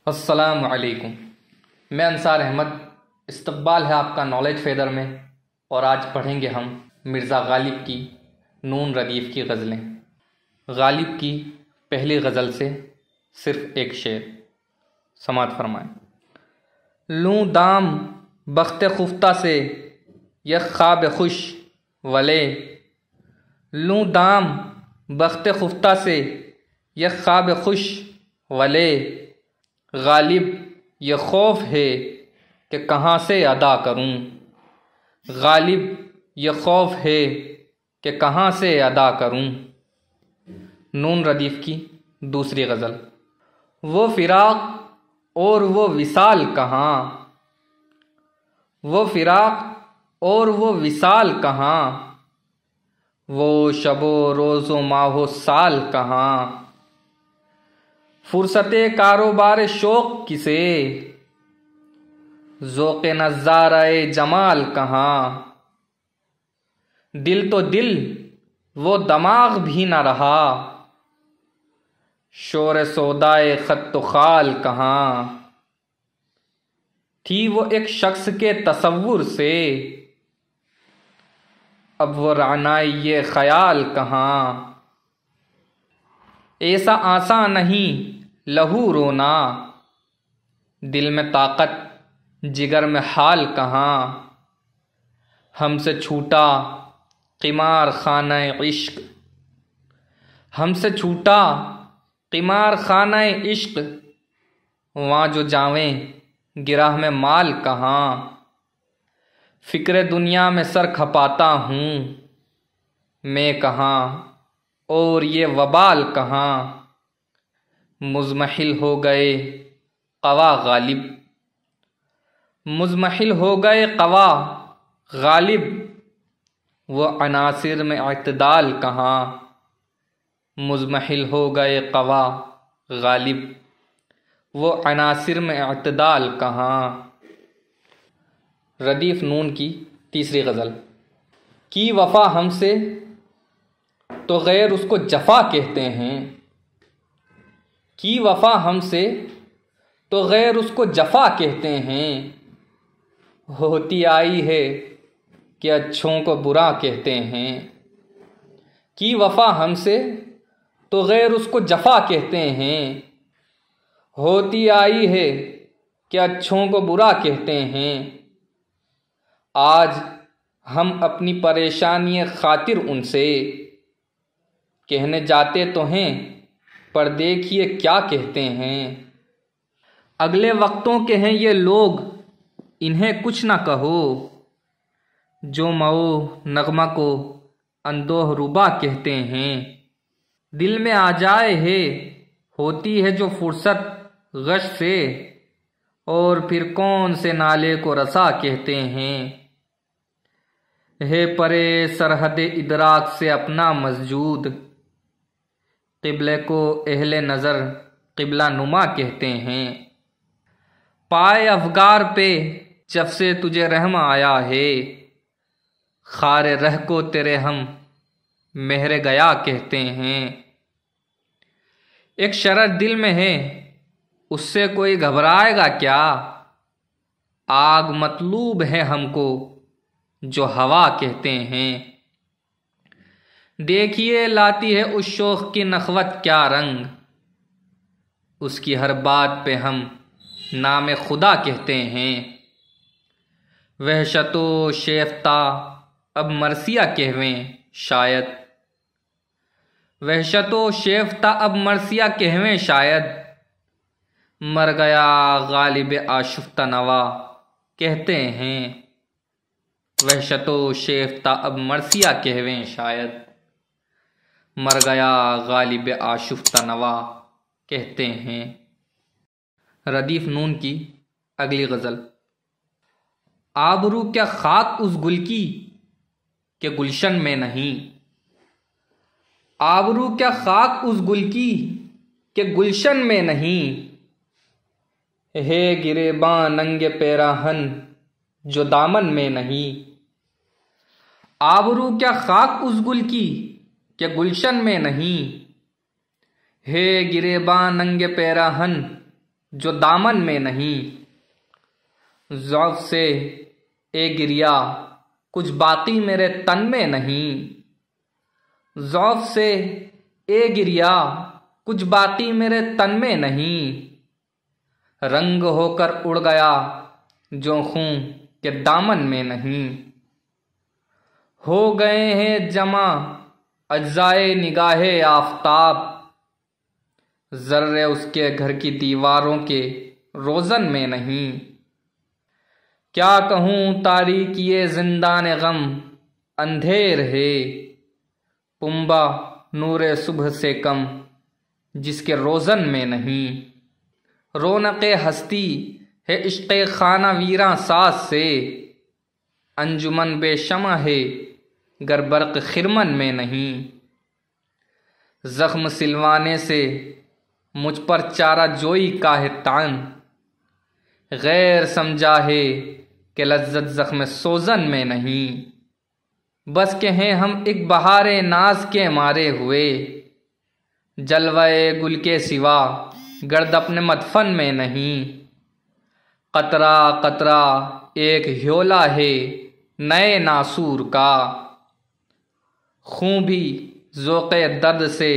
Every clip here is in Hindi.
अस्सलामु अलैकुम। मैं अंसार अहमद। इस्तकबाल है आपका नॉलेज फेदर में, और आज पढ़ेंगे हम मिर्ज़ा गालिब की नून रदीफ़ की गज़लें। गालिब की पहली गज़ल से सिर्फ़ एक शेर समात फरमाएं। लूँ दाम बख्ते खुफ्ता से यह ख्वाब खुश वले, लूँ दाम बख्ते खुफ्ता से यह ख्वाब खुश वले, गालिब ये खौफ है कि कहाँ से अदा करूँ, गालिब ये खौफ है कि कहाँ से अदा करूँ। नून रदीफ़ की दूसरी गज़ल। वो फ़िराक़ और वो विसाल कहाँ, वो फ़िराक़ और वो विसाल कहाँ, वो शबो रोज़ो माहो साल कहाँ, फुर्सते कारोबार शौक़ किसे, ज़ौक़े नज़ाराए जमाल कहाँ, दिल तो दिल वो दमाग भी न रहा, शोर सौदाए खत तो खाल कहाँ, थी वो एक शख्स के तसव्वुर से, अब वो रानाई ये ख़याल कहाँ, ऐसा आसान नहीं लहू रोना, दिल में ताकत जिगर में हाल कहाँ, हमसे छूटा क़िमार खाना इश्क, हमसे छूटा क़िमार खाना इश्क, वहाँ जो जावें गिराह में माल कहाँ, फ़िक्र दुनिया में सर खपाता हूँ मैं कहाँ, और ये वबाल कहाँ, मुज़महिल हो गए क़वा गालिब, मुज़महिल हो गए क़वा गालिब, वो अनासिर में इत्दाल कहाँ, मुज़महिल हो गए क़वा गालिब, वो अनासिर में इत्दाल कहाँ। रदीफ़ नून की तीसरी गज़ल। की वफ़ा हमसे तो गैर उसको जफ़ा कहते हैं, की वफ़ा हमसे तो गैर उसको जफ़ा कहते हैं, होती आई है कि अच्छों को बुरा कहते हैं, की वफ़ा हमसे तो गैर उसको जफ़ा कहते हैं, होती आई है कि अच्छों को बुरा कहते हैं। आज हम अपनी परेशानी खातिर उनसे कहने जाते तो हैं, पर देखिए क्या कहते हैं। अगले वक्तों के हैं ये लोग, इन्हें कुछ ना कहो, जो मऊ नगमा को अंदोह रुबा कहते हैं। दिल में आ जाए है होती है जो फुर्सत गश से, और फिर कौन से नाले को रसा कहते हैं। है परे सरहद इदराक से अपना मस्जूद, क़िबले को अहले नज़र क़िबला नुमा कहते हैं। पाए अफ़गार पे जब से तुझे रहम आया है, खारे रह को तेरे हम मेहरे गया कहते हैं। एक शरत दिल में है उससे कोई घबराएगा क्या, आग मतलूब है हमको जो हवा कहते हैं। देखिए लाती है उस शोख की नखवत क्या रंग, उसकी हर बात पे हम नाम खुदा कहते हैं। वहशतो शेफ्ता अब मरसिया कहवें शायद, वहशतो शेफ्ता अब मरसिया कहवें शायद, मर गया गालिब आशुफ्ता नवा कहते हैं। वहशतो शेफ्ता अब मरसिया कहवें शायद, मर गया गालिब आशुफ्ता नवा कहते हैं। रदीफ़ नून की अगली गज़ल। आबरू क्या खाक उस गुल की के गुलशन में नहीं, आबरू क्या खाक उस गुल की के गुलशन में नहीं, है गिरेबां नंगे पैराहन जो दामन में नहीं। आबरू क्या खाक उस गुल की के गुलशन में नहीं, है गिरेबां नंगे पैराहन जो दामन में नहीं। ज़ौफ़ से ए गिरिया कुछ बाकी मेरे तन में नहीं। ज़ौफ़ से ए गिरिया कुछ बाकी मेरे तन में नहीं। रंग होकर उड़ गया जो खूं के दामन में नहीं। हो गए हैं जमा अज्जाए निगाहे आफताब, ज़र्रे उसके घर की दीवारों के रोज़न में नहीं। क्या कहूँ तारीकी ज़िंदान गम अंधेर है, पुंबा नूरे सुबह से कम जिसके रोज़न में नहीं। रौनक़े हस्ती है इश्क़े खाना वीरां सास से, अंजुमन बेशमा है गर बर्क़ खिरमन में नहीं। ज़ख्म सिलवाने से मुझ पर चारा जोई का है तान, गैर समझा है कि लज्जत ज़ख्म सोज़न में नहीं। बस के हैं हम एक बहारे नाज के मारे हुए, जलवाए गुल के सिवा गर्द अपने मदफन में नहीं। कतरा कतरा एक ह्योला है नए नासूर का, खूं भी ज़ोक़े दर्द से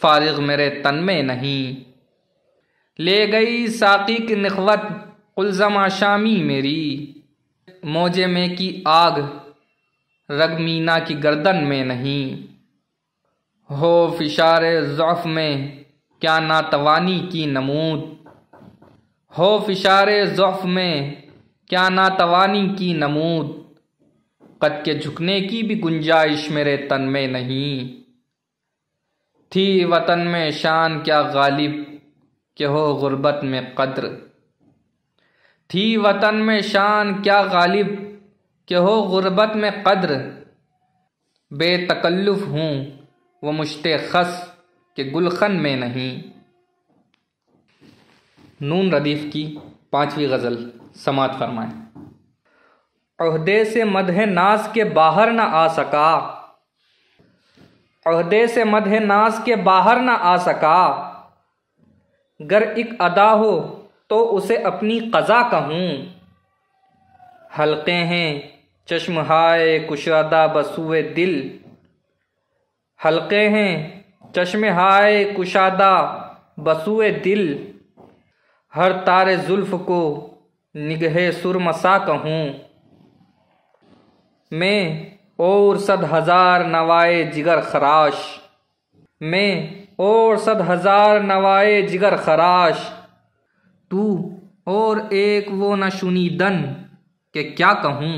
फारिग मेरे तन में नहीं। ले गई साक़ी की निख़वत कुलज़मा शामी मेरी, मौजे में की आग रगमीना की गर्दन में नहीं। हो फ़िशारे ज़ौफ़ में क्या नातवानी की नमूद, हो फ़िशारे ज़ौफ़ में क्या नातवानी की नमूद। कद के झुकने की भी गुंजाइश मेरे तन में नहीं। थी वतन में शान क्या गालिब कि हो गुर्बत में कद्र, थी वतन में शान क्या गालिब कि हो गुर्बत में कद्र। बेतकल्लुफ़ हूँ वो मुश्ते खस के गुलखन में नहीं। नून रदीफ़ की 5वीं गज़ल समात फरमाएं। ओहदे से मदह नाज के बाहर न आ सका, ओहदे से मदह नाज के बाहर न आ सका। गर एक अदा हो तो उसे अपनी क़ज़ा कहूँ। हल्के हैं चश्महाए कुशादा बसूए दिल, हल्के हैं चश्महाए कुशादा बसूए दिल। हर तारे जुल्फ़ को निगहे सुरमसा कहूँ। मैं और 100,000 नवाए जिगर खराश, मैं और 100,000 नवाए जिगर खराश। तू और एक वो नशुनीदन के क्या कहूँ।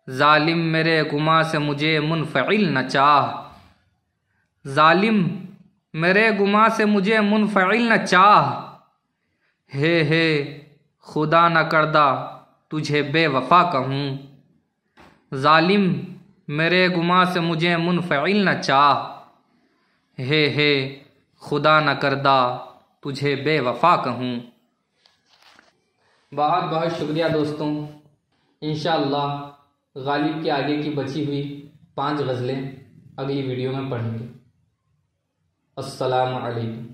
जालिम मेरे गुमा से मुझे मुनफ़इल न चाह, जालिम मेरे गुमा से मुझे मुनफ़इल न चाह। हे खुदा न करदा तुझे बेवफ़ा कहूँ। जालिम मेरे गुमा से मुझे मुनफ़इल न चाह, हे खुदा न करदा तुझे बेवफ़ा कहूँ। बहुत बहुत शुक्रिया दोस्तों। इंशाअल्लाह गालिब के आगे की बची हुई 5 गज़लें अगली वीडियो में पढ़ेंगे। अस्सलामु अलैकुम।